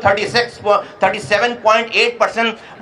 37.8%,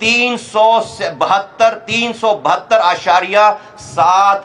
372.7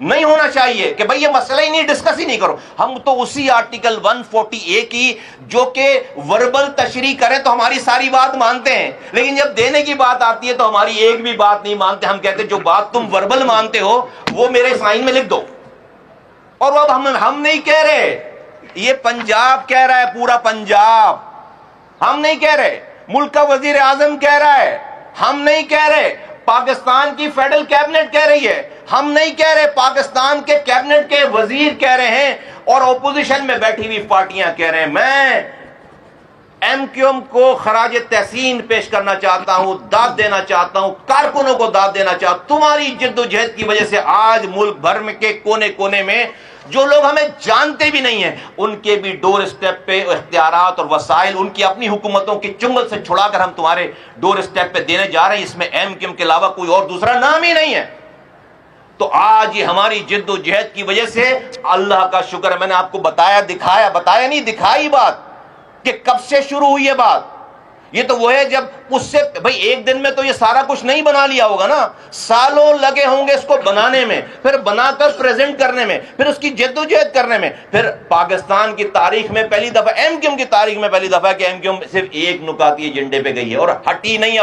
نہیں ہونا چاہیے کہ بھئی یہ مسئلہ ہی نہیں، ڈسکس ہی نہیں کرو. ہم تو اسی آرٹیکل 140A کی جو کہ وربل تشریح کریں تو ہماری ساری بات مانتے ہیں، لیکن جب دینے کی بات آتی ہے تو ہماری ایک بھی بات نہیں مانتے. ہم کہتے ہیں جو بات تم وربل مانتے ہو وہ میرے سائن میں لکھ دو. اور اب ہم نہیں کہہ رہے، یہ پنجاب کہہ رہا ہے، پورا پنجاب. ہم نہیں کہہ رہے، ملک کا وزیر اعظم کہہ رہا ہے. ہم نہیں کہہ رہے، پاکستان کی فیڈرل کیبنٹ کہہ رہی ہے. ہم نہیں کہہ رہے، پاکستان کے کیبنٹ کے وزیر کہہ رہے ہیں، اور اپوزیشن میں بیٹھی ہوئی پارٹیاں کہہ رہے ہیں. میں ایم کیو ایم کو خراج تحسین پیش کرنا چاہتا ہوں، داد دینا چاہتا ہوں، کارکنوں کو داد دینا چاہتا ہوں. تمہاری جد و جہد کی وجہ سے آج ملک بھر میں کے کونے کونے میں جو لوگ ہمیں جانتے بھی نہیں ہیں ان کے بھی ڈور اسٹیپ پہ اختیارات اور وسائل ان کی اپنی حکومتوں کے چنگل سے چھڑا کر ہم تمہارے ڈور اسٹیپ پہ دینے جا رہے ہیں. اس میں ایم کیو ایم کے علاوہ کوئی اور دوسرا نام ہی نہیں ہے. تو آج یہ ہماری جد و جہد کی وجہ سے اللہ کا شکر ہے. میں نے آپ کو بتایا نہیں دکھائی بات کہ کب سے شروع ہوئی ہے بات. یہ تو وہ ہے جب اس سے بھئی ایک دن میں تو یہ سارا کچھ نہیں بنا لیا ہوگا نا، سالوں لگے ہوں گے اس کو بنانے میں، پھر بنا کر پریزنٹ کرنے میں، پھر اس کی جد و جہد کرنے میں. پھر پاکستان کی تاریخ میں پہلی دفعہ، ایم کیو ایم کی تاریخ میں پہلی دفعہ کہ ایم کیو ایم صرف ایک نکاتی ایجنڈے پہ گئی ہے اور ہٹی نہیں،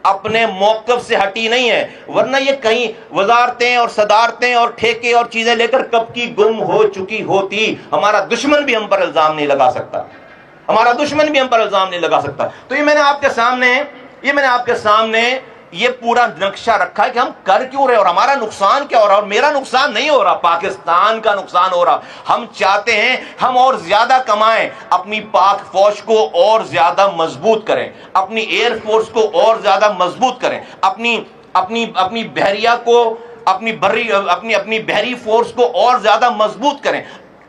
اپنے موقف سے ہٹی نہیں ہے. ورنہ یہ کہیں وزارتیں اور صدارتیں اور ٹھیکے اور چیزیں لے کر کب کی گم ہو چکی ہوتی. ہمارا دشمن بھی ہم پر الزام نہیں لگا سکتا، ہمارا دشمن بھی ہم پر الزام نہیں لگا سکتا. تو یہ میں نے آپ کے سامنے یہ پورا نقشہ رکھا ہے کہ ہم کر کیوں رہے اور ہمارا نقصان کیا ہو رہا. اور میرا نقصان نہیں ہو رہا، پاکستان کا نقصان ہو رہا. ہم چاہتے ہیں ہم اور زیادہ کمائیں، اپنی پاک فوج کو اور زیادہ مضبوط کریں، اپنی ایئر فورس کو اور زیادہ مضبوط کریں، اپنی بحریہ کو، اپنی بحری فورس کو اور زیادہ مضبوط کریں.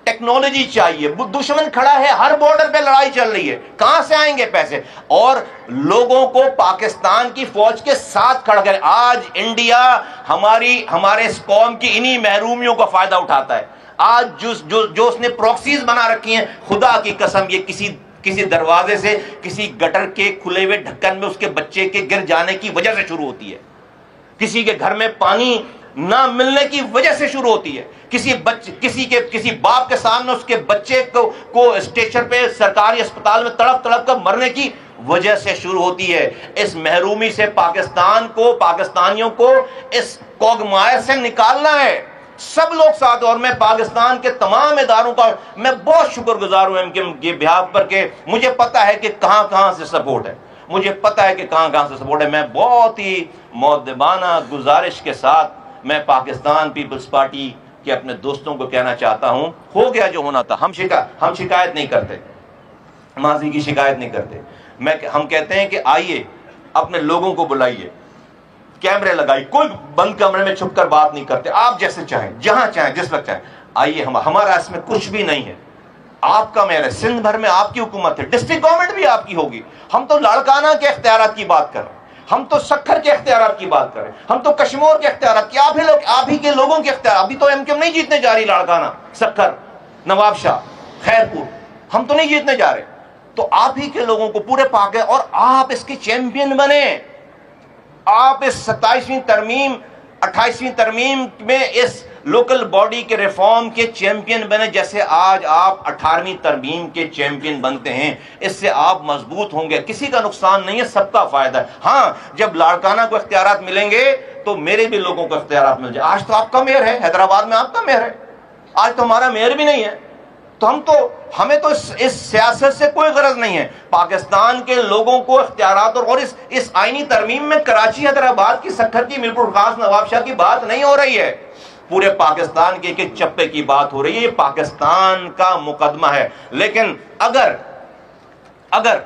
ٹیکنالوجی چاہیے. دشمن کھڑا ہے، ہر بارڈر پہ لڑائی چل رہی ہے، کہاں سے آئیں گے پیسے؟ اور لوگوں کو پاکستان کی فوج کے ساتھ کھڑا کریں. آج انڈیا ہمارے اس قوم کی انہی محرومیوں کا فائدہ اٹھاتا ہے. آج جو اس نے پروکسیز بنا رکھی ہیں، خدا کی قسم یہ کسی دروازے سے، کسی گٹر کے کھلے ہوئے ڈھکن میں اس کے بچے کے گر جانے کی وجہ سے شروع ہوتی ہے، کسی کے گھر میں پانی نہ ملنے کی وجہ سے شروع ہوتی ہے، کسی باپ کے سامنے اس کے بچے کو اسٹیشن پہ سرکاری اسپتال میں تڑپ کر مرنے کی وجہ سے شروع ہوتی ہے. اس محرومی سے پاکستانیوں کو اس کوگمائر سے نکالنا ہے. سب لوگ ساتھ، اور میں پاکستان کے تمام اداروں کا میں بہت شکر گزار ہوں کے بہاف پر کہ مجھے پتا ہے کہ کہاں سے سپورٹ ہے، میں بہت ہی مؤدبانہ گزارش کے ساتھ میں پاکستان پیپلز پارٹی کے اپنے دوستوں کو کہنا چاہتا ہوں، ہو گیا جو ہونا تھا. ہم شکایت نہیں کرتے، ماضی کی شکایت نہیں کرتے. ہم کہتے ہیں کہ آئیے اپنے لوگوں کو بلائیے، کیمرے لگائی، کوئی بند کمرے میں چھپ کر بات نہیں کرتے. آپ جیسے چاہیں، جہاں چاہیں، جس وقت چاہیں آئیے. ہمارا اس میں کچھ بھی نہیں ہے. آپ کا میرا سندھ بھر میں آپ کی حکومت ہے، ڈسٹرکٹ گورنمنٹ بھی آپ کی ہوگی. ہم تو لاڑکانہ کے اختیارات کی بات کر رہے ہیں، ہم تو سکھر کے اختیارات کی بات کریں، ہم تو کشمور کے اختیارات کی، آپ ہی کے لوگوں کے اختیارات. ابھی تو ایم کیو ایم نہیں جیتنے جا رہی لاڑکانہ، سکھر، نواب شاہ، خیرپور، ہم تو نہیں جیتنے جا رہے. تو آپ ہی کے لوگوں کو پورے پاک ہے، اور آپ اس کی چیمپئن بنے. آپ اس 27ویں ترمیم 28ویں ترمیم میں اس لوکل باڈی کے ریفارم کے چیمپئن بنے، جیسے آج آپ 18ویں ترمیم کے چیمپئن بنتے ہیں. اس سے آپ مضبوط ہوں گے. کسی کا نقصان نہیں ہے، سب کا فائدہ ہے. ہاں، جب لاڑکانہ کو اختیارات ملیں گے تو میرے بھی لوگوں کو اختیارات مل جائے. آج تو آپ کا میئر ہے، حیدرآباد میں آپ کا میئر ہے، آج تو ہمارا میئر بھی نہیں ہے. تو ہمیں تو اس سیاست سے کوئی غرض نہیں ہے. پاکستان کے لوگوں کو اختیارات اور اس آئینی ترمیم میں کراچی، حیدرآباد کی، سکھر کی، میرپور خاص، نواب شاہ کی بات نہیں ہو رہی ہے. پورے پاکستان کے ایک چپے کی بات ہو رہی ہے. یہ پاکستان کا مقدمہ ہے. لیکن اگر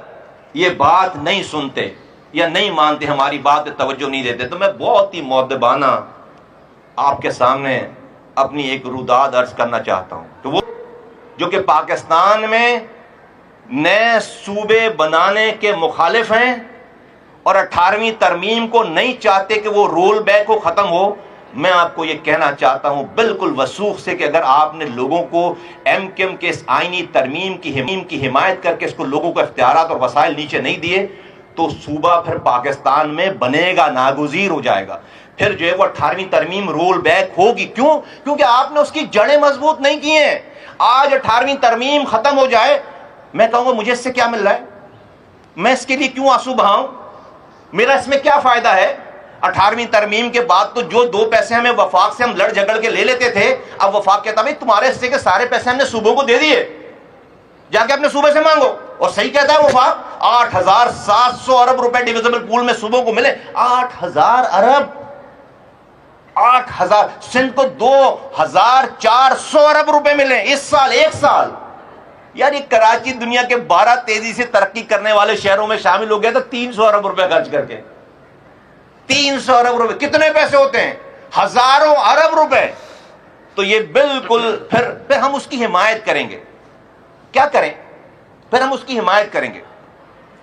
یہ بات نہیں سنتے یا نہیں مانتے، ہماری بات توجہ نہیں دیتے، تو میں بہت ہی مؤدبانہ آپ کے سامنے اپنی ایک روداد عرض کرنا چاہتا ہوں کہ وہ جو کہ پاکستان میں نئے صوبے بنانے کے مخالف ہیں اور 18ویں ترمیم کو نہیں چاہتے کہ وہ رول بیک ہو، ختم ہو، میں آپ کو یہ کہنا چاہتا ہوں بالکل وثوق سے کہ اگر آپ نے لوگوں کو ایم کیو ایم کے اس آئینی ترمیم کی حمایت کر کے اس کو لوگوں کو اختیارات اور وسائل نیچے نہیں دیے تو صوبہ پھر پاکستان میں بنے گا، ناگزیر ہو جائے گا. پھر جو ہے وہ 18ویں ترمیم رول بیک ہوگی. کیوں؟ کیونکہ آپ نے اس کی جڑیں مضبوط نہیں کی ہیں. آج 18ویں ترمیم ختم ہو جائے، میں کہوں گا مجھے اس سے کیا مل رہا ہے، میں اس کے لیے کیوں آنسو بہاؤں، میرا اس میں کیا فائدہ ہے. 18ویں ترمیم کے بعد تو جو 2 پیسے ہمیں وفاق سے ہم لڑ جھگڑ کے لے لیتے تھے، اب وفاق کہتا بھائی تمہارے حصے کے سارے پیسے ہم نے صوبوں کو دے دیے، جا کے اپنے صوبے سے مانگو. اور صحیح کہتا ہے وفاق، 8700 ارب روپے ڈیویزبل پول میں صوبوں کو ملے. 8000 ارب، 8000. سندھ کو 2400 ارب روپے ملے اس سال، ایک سال. یار یہ کراچی دنیا کے 12 تیزی سے ترقی کرنے والے شہروں میں شامل ہو گیا تھا 300 ارب روپے خرچ کر کے. 300 ارب روپے کتنے پیسے ہوتے ہیں؟ ہزاروں ارب روپے. تو یہ بالکل پھر ہم اس کی حمایت کریں گے. کیا کریں؟ پھر ہم اس کی حمایت کریں گے.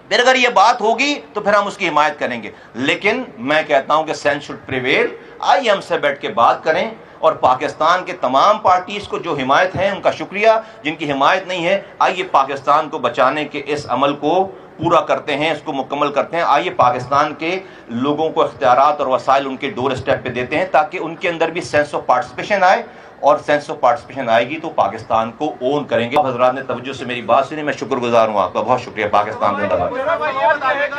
پھر اگر یہ بات ہوگی تو پھر ہم اس کی حمایت کریں گے. لیکن میں کہتا ہوں کہ سینس شوڈ پریویل. آئیے ہم سے بیٹھ کے بات کریں، اور پاکستان کے تمام پارٹیز کو جو حمایت ہیں ان کا شکریہ، جن کی حمایت نہیں ہے آئیے پاکستان کو بچانے کے اس عمل کو پورا کرتے ہیں، اس کو مکمل کرتے ہیں. آئیے پاکستان کے لوگوں کو اختیارات اور وسائل ان کے ڈور اسٹیپ پہ دیتے ہیں، تاکہ ان کے اندر بھی سینس آف پارٹیسپیشن آئے، اور سینس آف پارٹیسپیشن آئے گی تو پاکستان کو اون کریں گے. آپ حضرات نے توجہ سے میری بات سنی، میں شکر گزار ہوں آپ کا. بہت شکریہ. پاکستان زندہ باد.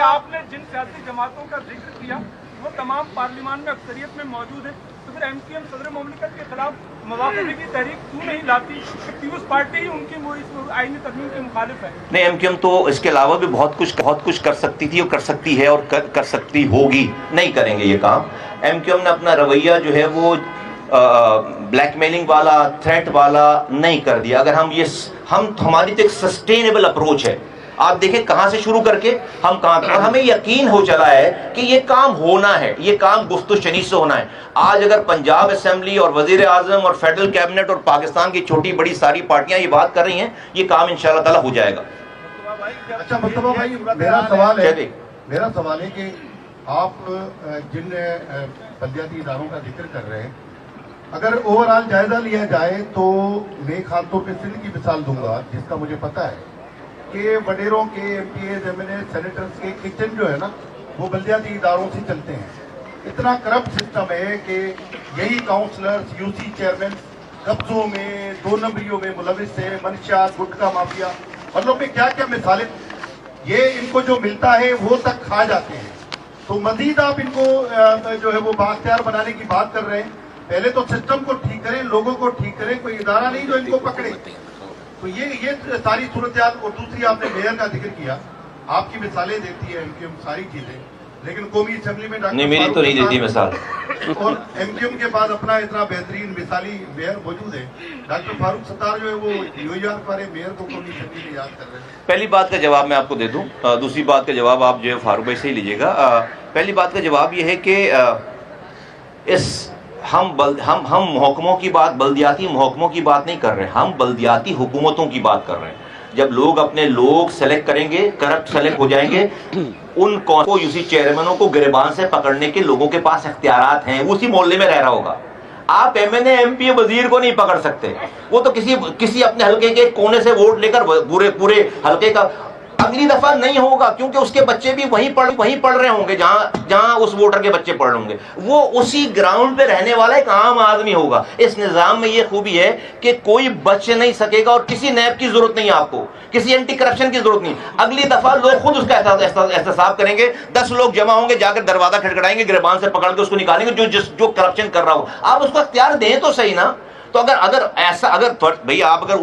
آپ نے جن سیاسی جماعتوں کا ذکر کیا وہ تمام پارلیمان میں اکثریت میں موجود ہیں، تو پھر ایم کیو ایم صدر مملکت کے خلاف مواقع کی تحریک کیوں نہیں لاتی؟ پیپلز پارٹی ہی ان کی وہ اس آئینی ترمیم کے مخالف ہے. نہیں، ایم کیو ایم تو اس کے علاوہ بھی بہت کچھ کر سکتی تھی، اور کر سکتی ہے، اور کر سکتی ہوگی. نہیں کریں گے یہ کام. ایم کیو ایم نے اپنا رویہ جو ہے وہ بلیک میلنگ والا، تھریٹ والا نہیں کر دیا. اگر ہماری تو ایک سسٹینیبل اپروچ ہے. آپ دیکھیں کہاں سے شروع کر کے ہم کہاں تک، اور ہمیں یقین ہو چلا ہے کہ یہ کام ہونا ہے، یہ کام گفت و شنید سے ہونا ہے. آج اگر پنجاب اسمبلی اور وزیر اعظم اور فیڈرل کیبنٹ اور پاکستان کی چھوٹی بڑی ساری پارٹیاں یہ بات کر رہی ہیں، یہ کام انشاءاللہ تعالیٰ ہو جائے گا. اچھا مصطفیٰ بھائی، میرا سوال ہے کہ آپ جن بلدیاتی اداروں کا ذکر کر رہے ہیں، اگر اوورآل جائزہ لیا جائے تو میں خاص طور پہ سندھ کی مثال دوں گا، جس کا مجھے پتہ ہے کہ وڈیروں کے M P As, M L A, senators کے کچن جو ہے نا وہ بلدیاتی اداروں سے چلتے ہیں. اتنا کرپٹ سسٹم ہے کہ یہی کاؤنسلرز، یو سی چیئرمین قبضوں میں، 2 نمبریوں میں ملوث ہے، منشیات، گٹکا مافیا، مطلب میں کیا کیا مثالیں. یہ ان کو جو ملتا ہے وہ تک کھا جاتے ہیں. تو مزید آپ ان کو جو ہے وہ بااختیار بنانے کی بات کر رہے ہیں. پہلے تو سسٹم کو ٹھیک کریں، لوگوں کو ٹھیک کریں، کوئی ادارہ نہیں جو ان کو پکڑے. تو یہ ساری صورتحال. اور دوسری آپ نے میئر کا ذکر کیا، آپ کی مثالیں دیتی ہے ایم کیو ایم ساری چیزیں، لیکن قومی اسمبلی میں نہیں، میری تو نہیں دیتی مثال. اور ایم کیو ایم کے بعد اپنا اتنا بہترین مثالی میئر موجود ہے. ڈاکٹر فاروق ستار جو ہے وہ نیو یارک والے میئر کو قومی اسمبلی میں یاد کر رہے ہیں. پہلی بات کا جواب میں آپ کو دے دوں، دوسری بات کا جواب آپ جو ہے فاروق بھائی سے ہی لیجیے گا. پہلی بات کا جواب یہ ہے کہ ہم محکموں کی بات، بلدیاتی محکموں کی بات نہیں کر رہے، ہم بلدیاتی حکومتوں کی بات کر رہے ہیں. جب لوگ اپنے لوگ سلیکٹ کریں گے، کرپٹ سلیکٹ ہو جائیں گے، ان کو یو سی چیئرمینوں کو گریبان سے پکڑنے کے لوگوں کے پاس اختیارات ہیں. اسی محلے میں رہ رہا ہوگا. آپ ایم این اے، ایم پی، وزیر کو نہیں پکڑ سکتے. وہ تو کسی اپنے حلقے کے کونے سے ووٹ لے کر پورے حلقے کا. اگلی دفعہ نہیں ہوگا، کیونکہ اس کے بچے بھی وہیں پڑھ رہے ہوں گے جہاں اس ووٹر کے بچے پڑھ رہے ہوں گے. وہ اسی گراؤنڈ پہ رہنے والا ایک عام آدمی ہوگا. اس نظام میں یہ خوبی ہے کہ کوئی بچ نہیں سکے گا، اور کسی نیب کی ضرورت نہیں، آپ کو کسی اینٹی کرپشن کی ضرورت نہیں. اگلی دفعہ لوگ خود اس کا احتساب کریں گے. 10 لوگ جمع ہوں گے، جا کر دروازہ کھٹکھٹائیں گے، گریبان سے پکڑ کے اس کو نکالیں گے جو کرپشن کر رہا ہو. آپ اس کو اختیار دیں تو صحیح نا. تو اگر بھئی آپ اگر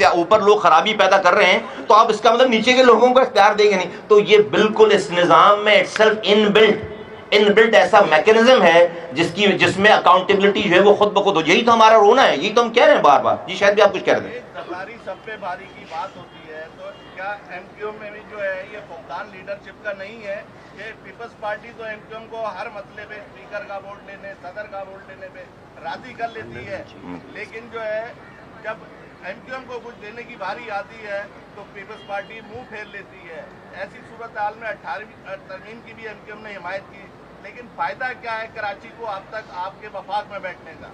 اوپر لوگ خرابی پیدا کر رہے ہیں تو آپ اس کا مطلب نیچے کے لوگوں کو اختیار دیں گے نہیں. تو یہ بالکل اس نظام میں ان بلٹ ایسا میکنزم ہے جس میں اکاؤنٹیبلٹی جو ہے وہ خود بخود ہو. یہی تو ہمارا رونا ہے، یہی تو ہم کہہ رہے ہیں بار بار. جی شاید بھی آپ کچھ کہہ رہے ہیں. سرکاری سب پہ بھاری کی بات ہوتی ہے، تو کیا ایم کیو ایم میں بھی جو ہے یہ فقدان لیڈرشپ کا نہیں ہے کہ پیپلز پارٹی تو ایم کیو ایم کو ہر مسئلے پہ اسپیکر کا ووٹ لینے، صدر کا ووٹ لینے پہ راضی کر لیتی ہے، لیکن جو ہے جب ایم کیو ایم کو کچھ دینے کی باری آتی ہے تو پیپلز پارٹی منہ پھیر لیتی ہے. ایسی صورتحال میں 18ویں ترمیم کی بھی ایم کیو ایم نے حمایت کی، لیکن فائدہ کیا ہے کراچی کو اب تک آپ کے وفاق میں بیٹھنے کا؟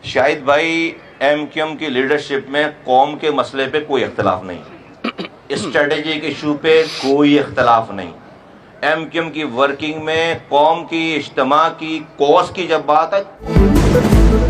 شاہد بھائی، ایم کیو ایم کی لیڈرشپ میں قوم کے مسئلے پہ کوئی اختلاف نہیں، اسٹریٹجک ایشو پہ کوئی اختلاف نہیں. ایم کیو ایم کی ورکنگ میں قوم کی، اجتماع کی، کوس کی جب بات ہے